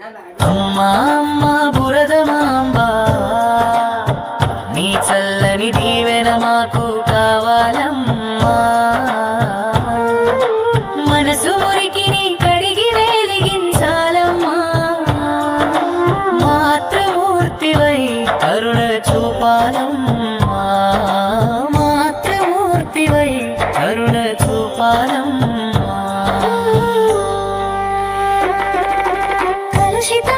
అమ్మా అమ్మా బురదమాంబా, నీ చల్లని దీవెన మాకు కావాలమ్మా. మనసు మురికి నీ కడిగి వెలిగించాలమ్మా. మాతృమూర్తివై కరుణ చూపాలమ్మా. మాతృమూర్తివై కరుణ చూపాలమ్మా. కలుషిత